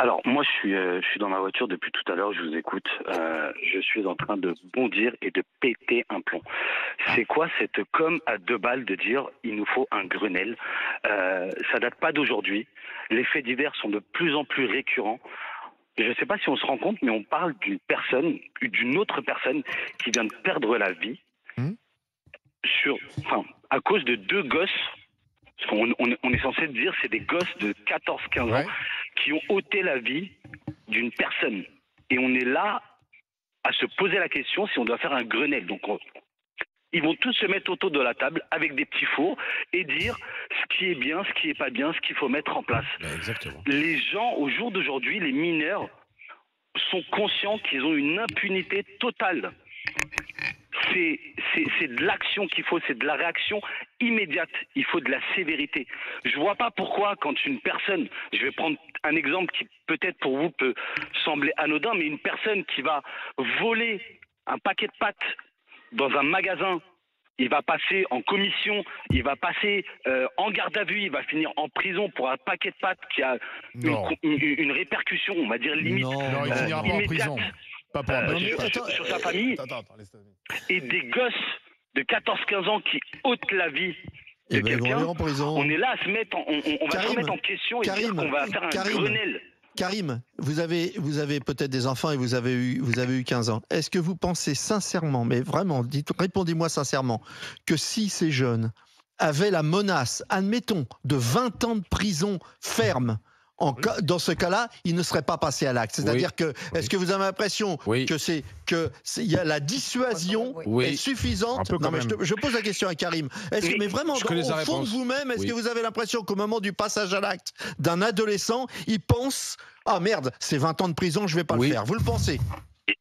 Alors, moi, je suis dans ma voiture depuis tout à l'heure, je vous écoute. Je suis en train de bondir et de péter un plomb. C'est quoi cette com à 2 balles de dire il nous faut un Grenelle? Ça date pas d'aujourd'hui. Les faits divers sont de plus en plus récurrents. Je ne sais pas si on se rend compte, mais on parle d'une autre personne qui vient de perdre la vie Hmm. à cause de 2 gosses. Parce qu'on est censé dire c'est des gosses de 14-15 ans Ouais. qui ont ôté la vie d'une personne. Et on est là à se poser la question si on doit faire un Grenelle. Donc ils vont tous se mettre autour de la table avec des petits fours et dire ce qui est bien, ce qui est pas bien, ce qu'il faut mettre en place. Exactement. Les gens, au jour d'aujourd'hui, les mineurs, sont conscients qu'ils ont une impunité totale. C'est de l'action qu'il faut, c'est de la réaction immédiate. Il faut de la sévérité. Je vois pas pourquoi quand une personne, je vais prendre un exemple qui peut-être pour vous peut sembler anodin, mais une personne qui va voler un paquet de pâtes dans un magasin, il va passer en commission, il va passer en garde à vue, il va finir en prison pour un paquet de pâtes qui a Non. une répercussion, on va dire limite Non, il finira pas en immédiate prison. Pas pour un paquet de pâtes. sur sa famille. Attends, laisse tomber. Et des gosses de 14-15 ans qui ôtent la vie de Eh ben, ils vont quelqu'un, aller en prison. on est là à se mettre on va se Karim, remettre en question et dire qu'on va faire un Grenelle. Karim, vous avez peut-être des enfants et vous avez eu 15 ans. Est-ce que vous pensez sincèrement, mais vraiment, répondez-moi sincèrement, que si ces jeunes avaient la menace, admettons, de 20 ans de prison ferme, dans ce cas-là, ils ne seraient pas passés à l'acte. C'est-à-dire que, est-ce que vous avez l'impression il y a la dissuasion est suffisante? Non, mais je pose la question à Karim. Mais vraiment, au fond de vous-même, est-ce que vous avez l'impression qu'au moment du passage à l'acte d'un adolescent, il pense ah merde, c'est 20 ans de prison, je vais pas le faire. Vous le pensez?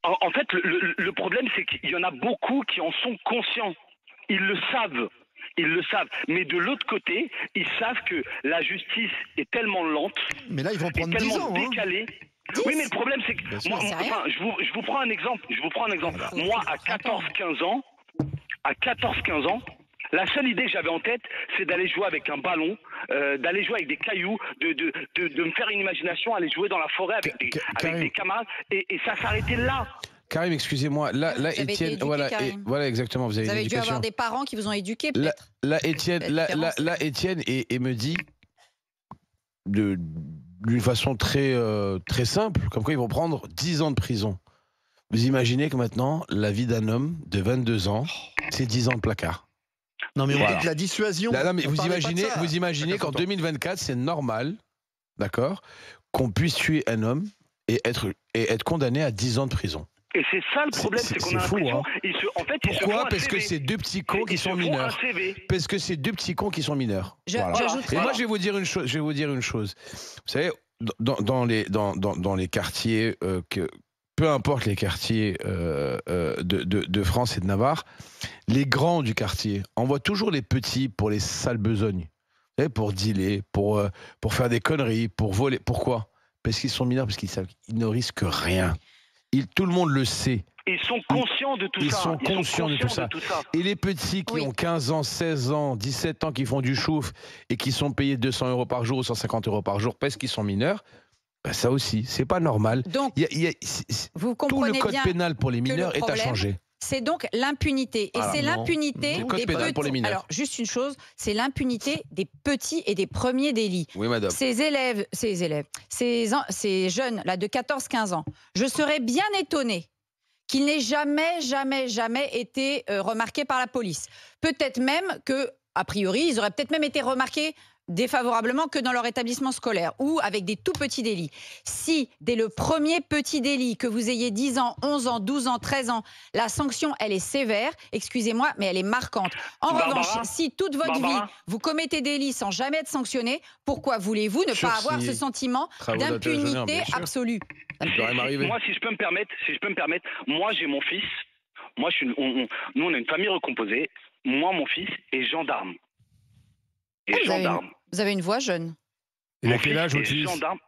En fait, le problème, c'est qu'il y en a beaucoup qui en sont conscients. Ils le savent. Ils le savent. Mais de l'autre côté, ils savent que la justice est tellement lente, mais là, ils vont prendre tellement 10 ans, décalée. Oui, mais le problème, c'est que je vous prends un exemple. Moi, à 14-15 ans, la seule idée que j'avais en tête, c'est d'aller jouer avec un ballon, d'aller jouer avec des cailloux, de me faire une imagination, aller jouer dans la forêt avec des camarades, et ça s'arrêtait là. Karim, excusez-moi, là Étienne, voilà exactement, vous avez dû avoir des parents qui vous ont éduqué, peut-être. Là, Étienne, et me dit d'une façon très simple, comme quoi ils vont prendre 10 ans de prison. Vous imaginez que maintenant, la vie d'un homme de 22 ans, c'est 10 ans de placard. Non, mais on dit que la dissuasion. Là, mais vous imaginez qu'en 2024, c'est normal, d'accord, qu'on puisse tuer un homme et être condamné à 10 ans de prison. Et c'est ça le problème, c'est qu'on a l'impression. Pourquoi? Parce que c'est 2 petits cons qui sont mineurs. Parce que c'est 2 petits cons qui sont mineurs. Et moi, je vais vous dire une chose. Vous savez, dans les quartiers, peu importe les quartiers de France et de Navarre, les grands du quartier envoient toujours les petits pour les sales besognes. Vous savez, pour dealer, pour faire des conneries, pour voler. Pourquoi? Parce qu'ils sont mineurs, parce qu'ils savent qu'ils ne risquent rien. Tout le monde le sait. Ils sont conscients de tout ça. Ils sont conscients de tout ça. Et les petits qui ont 15 ans, 16 ans, 17 ans, qui font du chouf et qui sont payés 200 € par jour ou 150 € par jour parce qu'ils sont mineurs, ben ça aussi, c'est pas normal. Donc, vous tout comprenez le code bien pénal pour les mineurs est à changer. C'est donc l'impunité. Et c'est l'impunité des petits. Pour les mineurs. Alors, juste une chose, c'est l'impunité des petits et des premiers délits. Oui, madame. Ces jeunes là de 14-15 ans, je serais bien étonnée qu'ils n'aient jamais été remarqués par la police. Peut-être même que, a priori, ils auraient peut-être même été remarqués défavorablement que dans leur établissement scolaire ou avec des tout petits délits. Si, dès le premier petit délit, que vous ayez 10 ans, 11 ans, 12 ans, 13 ans, la sanction, elle est sévère, excusez-moi, mais elle est marquante. En revanche, si toute votre vie, vous commettez des délits sans jamais être sanctionné, pourquoi voulez-vous ne pas avoir ce sentiment d'impunité absolue? Moi, si je peux me permettre, moi, j'ai mon fils. Moi, nous, on a une famille recomposée. Moi, mon fils est gendarme. Vous avez une voix jeune. Et à quel âge votre fils? Gendarme.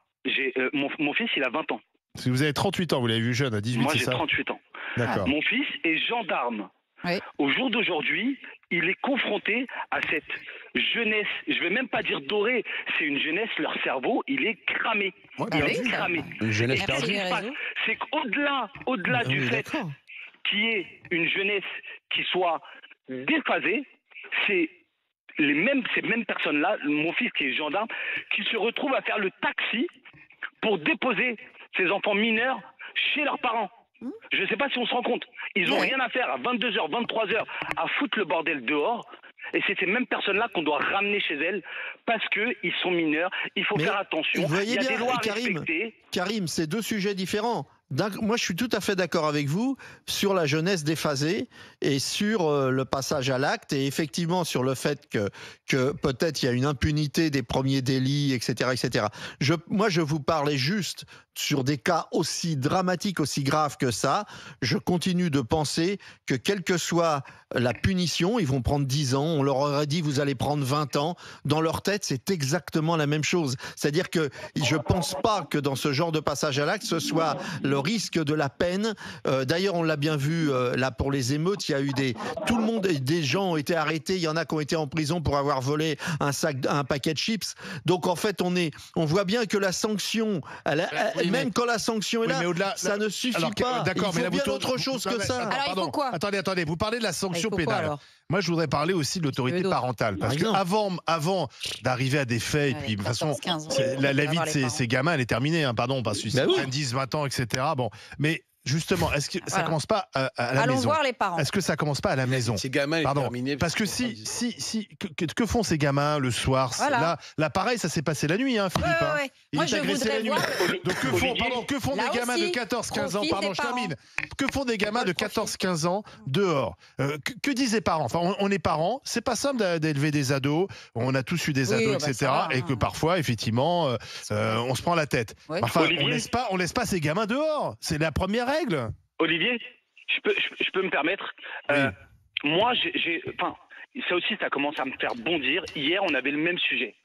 Mon fils, il a 20 ans. Si vous avez 38 ans, vous l'avez vu jeune, à 18, c'est ça? Moi, j'ai 38 ans. D'accord. Mon fils est gendarme. Oui. Au jour d'aujourd'hui, il est confronté à cette jeunesse, je vais même pas dire dorée, c'est une jeunesse, leur cerveau, il est cramé. Ouais, il est cramé. Une jeunesse Et ce qui se passe, c'est qu'au-delà du fait qu'il y ait une jeunesse qui soit déphasée, c'est ces mêmes personnes-là, mon fils qui est gendarme, qui se retrouvent à faire le taxi pour déposer ces enfants mineurs chez leurs parents. Je ne sais pas si on se rend compte. Ils n'ont rien à faire à 22h, 23h à foutre le bordel dehors. Et c'est ces mêmes personnes-là qu'on doit ramener chez elles parce qu'ils sont mineurs. Il faut faire attention. Vous voyez Il y a bien, des lois à Karim, respecter. Karim, c'est deux sujets différents. Moi, je suis tout à fait d'accord avec vous sur la jeunesse déphasée et sur le passage à l'acte et effectivement sur le fait que peut-être il y a une impunité des premiers délits, etc., etc. Moi, je vous parlais juste sur des cas aussi dramatiques, aussi graves que ça. Je continue de penser que quelle que soit la punition, ils vont prendre 10 ans, on leur aurait dit vous allez prendre 20 ans. Dans leur tête, c'est exactement la même chose. C'est-à-dire que je pense pas que dans ce genre de passage à l'acte, ce soit le risque de la peine. D'ailleurs, on l'a bien vu là pour les émeutes, il y a eu des gens ont été arrêtés, il y en a qui ont été en prison pour avoir volé un paquet de chips. Donc en fait, on voit bien que la sanction, même quand la sanction est là, ça ne suffit pas. Il faut bien autre chose que ça. Alors il faut quoi ? Attendez, vous parlez de la sanction pénale. Moi, je voudrais parler aussi de l'autorité parentale. Parce qu'avant d'arriver à des faits, et puis de toute façon, la vie de ces gamins, elle est terminée, parce qu'ils prennent 10, 20 ans, etc. Bon, mais justement, est-ce que ça commence pas à la maison ? Allons voir les parents. Est-ce que ça commence pas à la maison ? Ces gamins, ils terminés. Parce que que font ces gamins le soir ? Là, pareil, ça s'est passé la nuit, Philippe. Ouais. Moi, je voudrais voir. Donc, que font des gamins de 14-15 ans ? Pardon, je termine. Que font des gamins de 14-15 ans dehors ? Que disent les parents ? Enfin, on est parents, c'est pas simple d'élever des ados. On a tous eu des ados, etc. Et que parfois, effectivement, on se prend la tête. Enfin, on laisse pas ces gamins dehors. C'est la première règle. Olivier, je peux me permettre. Moi, ça aussi, ça commence à me faire bondir. Hier, on avait le même sujet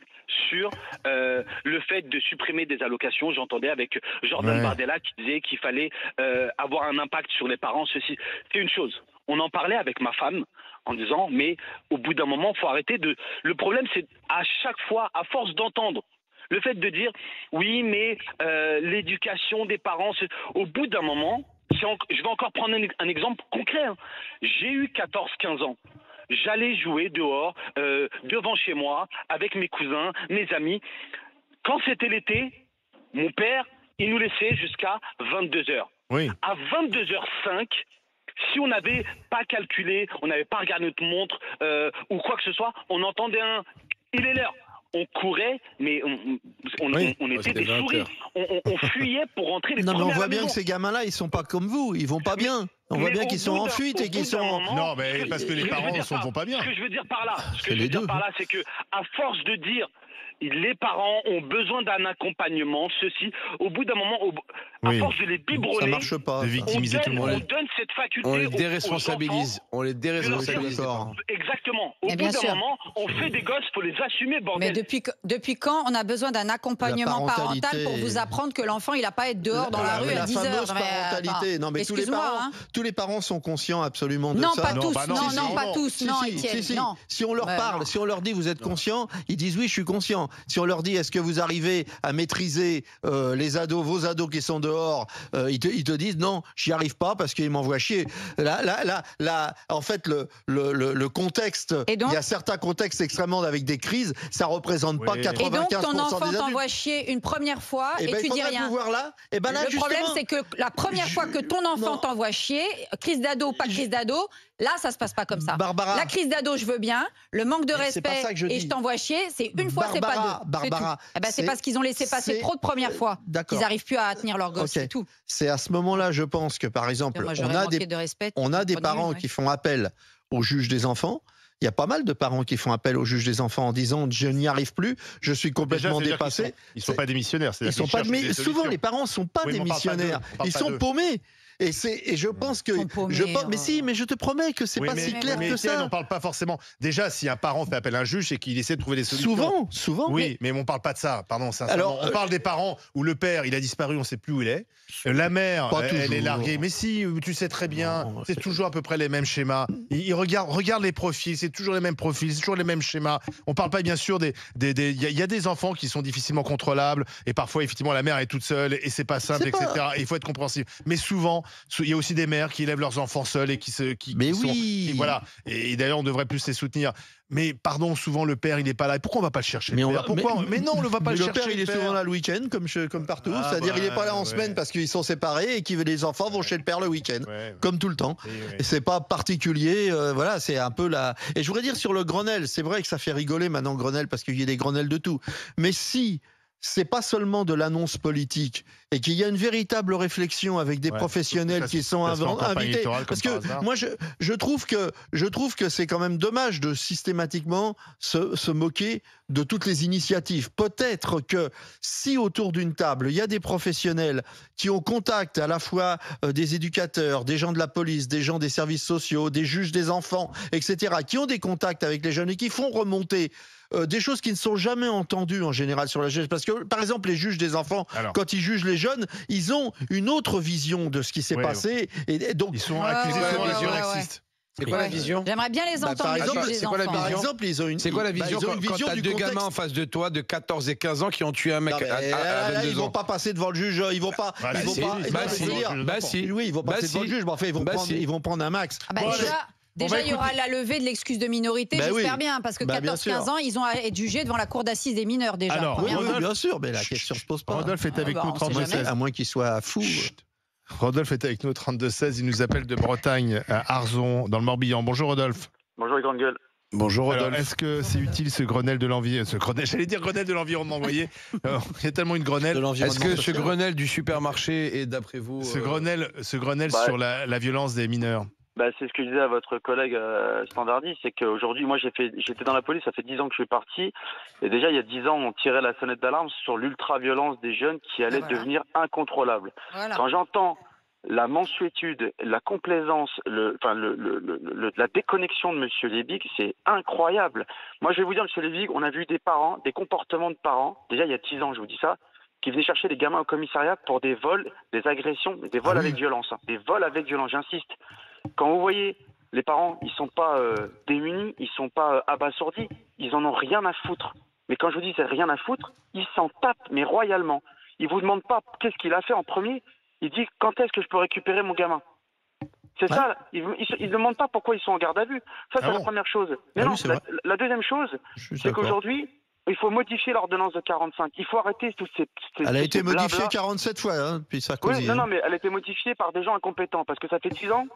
sur le fait de supprimer des allocations. J'entendais avec Jordan Bardella qui disait qu'il fallait avoir un impact sur les parents. C'est une chose. On en parlait avec ma femme en disant, mais au bout d'un moment, il faut arrêter de... Le problème, c'est à chaque fois, à force d'entendre le fait de dire, oui, mais l'éducation des parents, au bout d'un moment, je vais encore prendre un exemple concret. J'ai eu 14-15 ans. J'allais jouer dehors, devant chez moi, avec mes cousins, mes amis. Quand c'était l'été, mon père, il nous laissait jusqu'à 22h. Oui. À 22h05, si on n'avait pas calculé, on n'avait pas regardé notre montre ou quoi que ce soit, on entendait il est l'heure. On courait, mais on était des souris. On fuyait pour rentrer les premiers à la maison. Non, mais on voit bien que ces gamins-là, ils sont pas comme vous. Ils vont pas bien. On voit bien qu'ils sont en fuite et qu'ils sont... Non, mais parce que les parents ne vont pas bien. Ce que je veux dire par là, c'est que à force de dire les parents ont besoin d'un accompagnement, au bout d'un moment, à force de les biberonner, ça marche pas. De victimiser tout le monde. On donne cette faculté. On les déresponsabilise. Exactement. Au bout d'un moment, on fait des gosses, faut les assumer, bordel. Mais depuis quand on a besoin d'un accompagnement parental pour vous apprendre que l'enfant il n'a pas à être dehors dans la rue à 10 heures? La fameuse parentalité. Non, mais tous les parents sont conscients absolument de ça. Non, pas tous. Non, pas tous. Non, Étienne. Non. Si on leur parle, si on leur dit vous êtes conscient, ils disent oui, je suis conscient. Si on leur dit est-ce que vous arrivez à maîtriser vos ados qui sont dehors, ils te disent non, j'y arrive pas parce qu'ils m'envoient chier. Là, en fait, le contexte, il y a certains contextes extrêmement avec des crises, ça représente pas 95% des adultes. Et donc ton enfant t'envoie chier une première fois et tu dis rien. Le problème, c'est que la première fois que ton enfant t'envoie chier, crise d'ado, pas crise d'ado, là, ça se passe pas comme ça. Barbara, la crise d'ado, je veux bien. Le manque de respect et je t'envoie chier, c'est une fois, c'est pas deux. Barbara, c'est parce qu'ils ont laissé passer trop de premières fois. Qu'ils n'arrivent plus à tenir leur gosse, c'est tout. C'est à ce moment-là, je pense que, par exemple, on a des parents qui font appel au juge des enfants. Il y a pas mal de parents qui font appel au juge des enfants en disant je n'y arrive plus, je suis complètement dépassé. Ils sont pas démissionnaires. Souvent, les parents ne sont pas démissionnaires. Ils sont paumés. Et je pense que mais si, mais je te promets que c'est pas si clair que ça. On ne parle pas forcément. Déjà, si un parent fait appel à un juge et qu'il essaie de trouver des solutions. Souvent. Oui, mais on ne parle pas de ça. Pardon. Alors, on parle des parents où le père, il a disparu, on ne sait plus où il est. La mère, elle est larguée. Mais si, tu sais très bien, c'est toujours à peu près les mêmes schémas. Regarde les profils, c'est toujours les mêmes profils, c'est toujours les mêmes schémas. On ne parle pas bien sûr il y a des enfants qui sont difficilement contrôlables et parfois effectivement la mère est toute seule et c'est pas simple, etc. Et il faut être compréhensif. Mais souvent, il y a aussi des mères qui élèvent leurs enfants seuls et voilà. Et d'ailleurs, on devrait plus les soutenir. Mais pardon, souvent le père il n'est pas là. Et pourquoi on va pas le chercher? Mais non, on ne va pas le chercher. Le père il est souvent là le week-end, comme partout. C'est-à-dire il n'est pas là en semaine parce qu'ils sont séparés et que les enfants vont chez le père le week-end, comme tout le temps. Et c'est pas particulier. Voilà, c'est un peu la. Et je voudrais dire sur le Grenelle, c'est vrai que ça fait rigoler maintenant Grenelle parce qu'il y a des Grenelles de tout. Mais si c'est pas seulement de l'annonce politique et qu'il y a une véritable réflexion avec des professionnels qui sont invités, parce que moi je trouve que c'est quand même dommage de systématiquement se moquer de toutes les initiatives. Peut-être que si autour d'une table il y a des professionnels qui ont contact à la fois des éducateurs, des gens de la police, des gens des services sociaux, des juges des enfants, etc., qui ont des contacts avec les jeunes et qui font remonter des choses qui ne sont jamais entendues en général sur la jeunesse. Parce que, par exemple, les juges des enfants, quand ils jugent les jeunes, ils ont une autre vision de ce qui s'est passé. Et donc, ils sont accusés de vision sexiste. C'est quoi la vision? J'aimerais bien les entendre. Par exemple, ils ont une. C'est quoi la vision quand tu as deux gamins en face de toi de 14 et 15 à 15 ans qui ont tué un mec à 22 ans? Ils vont pas passer devant le juge. Ils vont pas. Oui, ils vont passer devant le juge. Mais en fait, ils vont prendre un max. Déjà, il y aura la levée de l'excuse de minorité, j'espère bien, parce que 14-15 ans, ils ont à être jugés devant la cour d'assises des mineurs déjà. Alors, oui, bien sûr, mais la question se pose pas. Rodolphe est avec nous 32-16. À moins qu'il soit fou. Rodolphe est avec nous 32-16, il nous appelle de Bretagne, à Arzon, dans le Morbihan. Bonjour Rodolphe. Bonjour les grandes gueules. Bonjour Rodolphe. Est-ce que c'est utile ce Grenelle de l'environnement? J'allais dire Grenelle de l'environnement, vous voyez. Il y a tellement une Grenelle. Est-ce que ce Grenelle du supermarché est d'après vous... Ce Grenelle sur la violence des mineurs? C'est ce que je disais à votre collègue Standardi, c'est qu'aujourd'hui, moi j'étais dans la police, ça fait 10 ans que je suis parti, et déjà il y a 10 ans on tirait la sonnette d'alarme sur l'ultra-violence des jeunes qui allait devenir incontrôlable. Quand j'entends la mansuétude, la complaisance, la déconnexion de M. Lebig, c'est incroyable. Moi je vais vous dire, M. Lebig, on a vu des parents, des comportements de parents, déjà il y a 10 ans je vous dis ça, qui venaient chercher des gamins au commissariat pour des vols, des agressions, des vols avec violence. Des vols avec violence, j'insiste. Quand vous voyez, les parents, ils sont pas démunis, ils sont pas abasourdis, ils en ont rien à foutre. Mais quand je vous dis c'est rien à foutre, ils s'en tapent, mais royalement. Ils vous demandent pas qu'est-ce qu'il a fait en premier, ils disent quand est-ce que je peux récupérer mon gamin. C'est ça, ils ne demandent pas pourquoi ils sont en garde à vue. Ça, c'est la première chose. Mais la deuxième chose, c'est qu'aujourd'hui, il faut modifier l'ordonnance de 45. Il faut arrêter toutes ces Elle a été modifiée 47 fois, depuis Sarkozy. Oui, non, mais elle a été modifiée par des gens incompétents, parce que ça fait 10 ans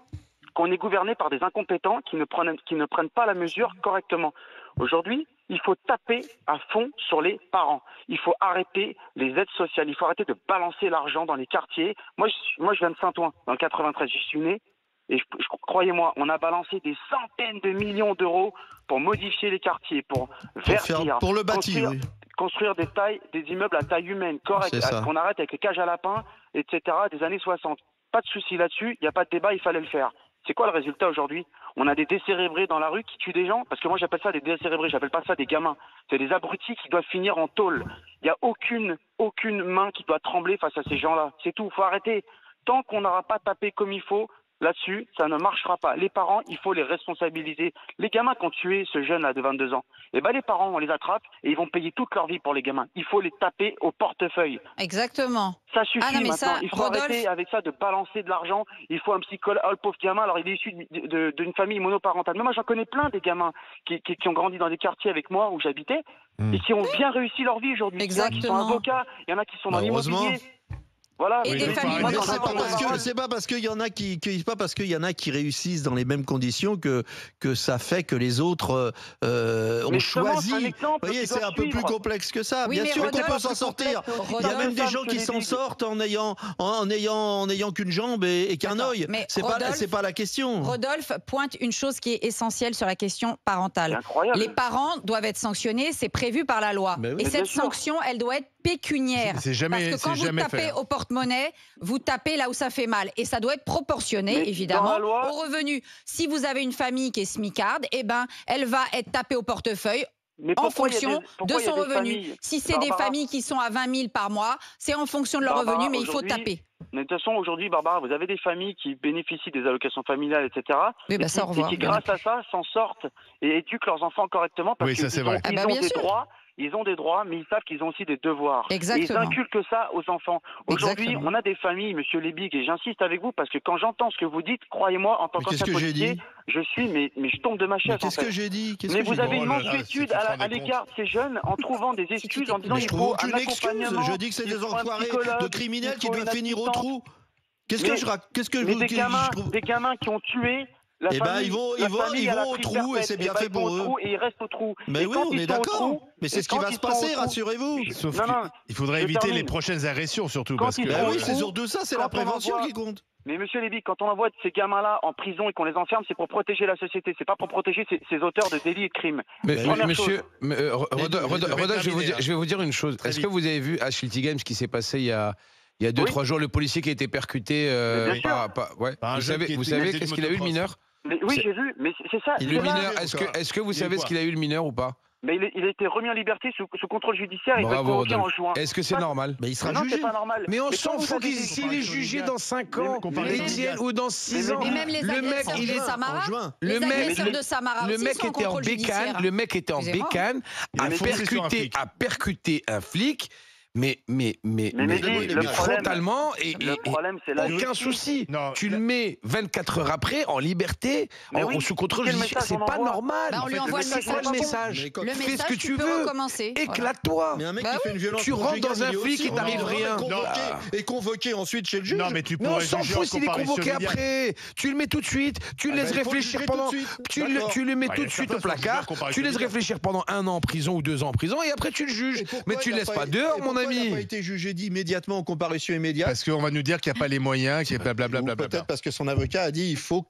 qu'on est gouverné par des incompétents qui ne prennent pas la mesure correctement. Aujourd'hui, il faut taper à fond sur les parents. Il faut arrêter les aides sociales. Il faut arrêter de balancer l'argent dans les quartiers. Moi, je viens de Saint-Ouen, dans le 93. J'y suis né. Et croyez-moi, on a balancé des centaines de millions d'euros pour modifier les quartiers, pour verdir, pour le bâtir, construire des immeubles à taille humaine, correct, qu'on arrête avec les cages à lapins, etc., des années 60. Pas de souci là-dessus, il n'y a pas de débat, il fallait le faire. C'est quoi le résultat aujourd'hui? On a des décérébrés dans la rue qui tuent des gens, parce que moi j'appelle ça des décérébrés, j'appelle pas ça des gamins. C'est des abrutis qui doivent finir en tôle. Il n'y a aucune main qui doit trembler face à ces gens-là. C'est tout, il faut arrêter. Tant qu'on n'aura pas tapé comme il faut, là-dessus, ça ne marchera pas. Les parents, il faut les responsabiliser. Les gamins qui ont tué ce jeune-là de 22 ans, les parents, on les attrape et ils vont payer toute leur vie pour les gamins. Il faut les taper au portefeuille. Exactement. Ça suffit maintenant. Il faut arrêter avec ça de balancer de l'argent. Il faut un psychologue. Oh, le pauvre gamin, alors il est issu d'une famille monoparentale. Mais moi, j'en connais plein des gamins qui ont grandi dans des quartiers avec moi où j'habitais et qui ont bien réussi leur vie aujourd'hui. Il y en a qui sont avocats, il y en a qui sont dans l'immobilier. Voilà. Et des familles c'est pas parce qu'il y en a qui réussissent dans les mêmes conditions que ça fait que les autres ont choisi. Vous voyez, c'est un peu plus complexe que ça. Bien sûr qu'on peut s'en sortir. Il y a même des gens qui s'en sortent en ayant qu'une jambe et qu'un œil. C'est pas la question. Rodolphe pointe une chose qui est essentielle sur la question parentale. Les parents doivent être sanctionnés, c'est prévu par la loi. Et cette sanction, elle doit être pécuniaire. Parce que quand vous tapez au porte-monnaie, vous tapez là où ça fait mal. Et ça doit être proportionné, évidemment, au revenu. Si vous avez une famille qui est smicarde, eh ben, elle va être tapée au portefeuille en fonction de son revenu. Si c'est des familles qui sont à 20 000 par mois, c'est en fonction de leur revenu, mais il faut taper. Mais de toute façon, aujourd'hui, Barbara, vous avez des familles qui bénéficient des allocations familiales, etc. Oui, bah ça, et qui, grâce à ça, s'en sortent et éduquent leurs enfants correctement parce qu'ils ont des droits. Ils ont des droits, mais ils savent qu'ils ont aussi des devoirs. Exactement. Et ils inculquent ça aux enfants. Aujourd'hui, on a des familles, Monsieur Lebig, et j'insiste avec vous, parce que quand j'entends ce que vous dites, croyez-moi, en tant qu'ancien policier, je suis, mais je tombe de ma chaise. Qu'est-ce que j'ai dit? Mais vous avez une mansuétude à l'égard de ces jeunes en trouvant des excuses, en disant qu'il faut un accompagnement. Je dis que c'est des enfoirés de criminels qui doivent finir au trou. Qu'est-ce que je raconte? Des gamins qui ont tué. Eh ben, ils vont au trou et c'est bien fait pour eux. Et ils restent au trou. Mais oui, on est d'accord. Mais c'est ce qui va se passer, rassurez-vous. Sauf qu'il faudrait éviter les prochaines agressions, surtout. Parce que oui, c'est surtout ça, c'est la prévention qui compte. Mais Monsieur Lebig, quand on envoie ces gamins-là en prison et qu'on les enferme, c'est pour protéger la société, c'est pas pour protéger ces auteurs de délits et de crimes. Monsieur, Roda, je vais vous dire une chose. Est-ce que vous avez vu à Shilty Games ce qui s'est passé il y a 2-3 jours, le policier qui a été percuté vous savez qu'est-ce qu'il a eu, le mineur? Oui, j'ai vu, mais c'est ça. Le mineur, est-ce que vous savez ce qu'il a eu, le mineur, ou pas? Mais il a été remis en liberté sous contrôle judiciaire et il va être convoqué en juin. Est-ce que c'est normal? Mais il sera jugé. C'est pas normal. Mais on s'en fout s'il est jugé dans 5 ans, ou dans 6 ans. Mais même les agresseurs de Samara, le mec était en bécane. Le mec était en bécane, a percuté un flic. Mais frontalement, et aucun souci. Tu le mets 24 heures après en liberté, sous contrôle judiciaire. C'est pas normal. On lui envoie le message. Fais ce que tu veux. Éclate-toi. Mais un mec qui fait une violence, tu rentres dans un flic, il t'arrive rien. Et convoqué ensuite chez le juge. Non, mais tu on s'en fout s'il est convoqué après. Tu le mets tout de suite. Tu le laisses réfléchir pendant. Tu le mets tout de suite au placard. Tu laisses réfléchir pendant 1 an en prison ou 2 ans en prison, et après tu le juges. Mais tu le laisses pas dehors, mon ami. Il n'a pas été jugé immédiatement en comparution immédiate. Parce qu'on va nous dire qu'il n'y a pas les moyens, qu'il y a blablabla. Peut-être parce que son avocat a dit il faut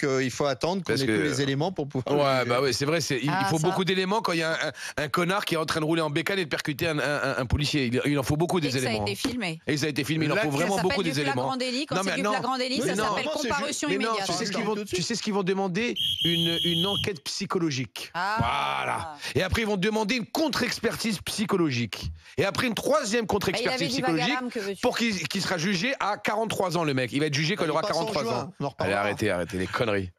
attendre qu'on ait tous les éléments pour pouvoir. Ouais, c'est vrai. Il faut beaucoup d'éléments quand il y a un connard qui est en train de rouler en bécane et de percuter un policier. Il en faut beaucoup des éléments. Ça a été filmé. Et ça a été filmé. Il en faut vraiment beaucoup des éléments. Quand c'est du flagrant délit, ça s'appelle comparution immédiate. Tu sais ce qu'ils vont demander? Une enquête psychologique. Voilà. Et après, ils vont demander une contre-expertise psychologique. Et après, une 3e contre-expertise psychologique pour qu'il sera jugé à 43 ans, le mec. Il va être jugé quand il aura 43 ans. Allez, arrêtez les conneries.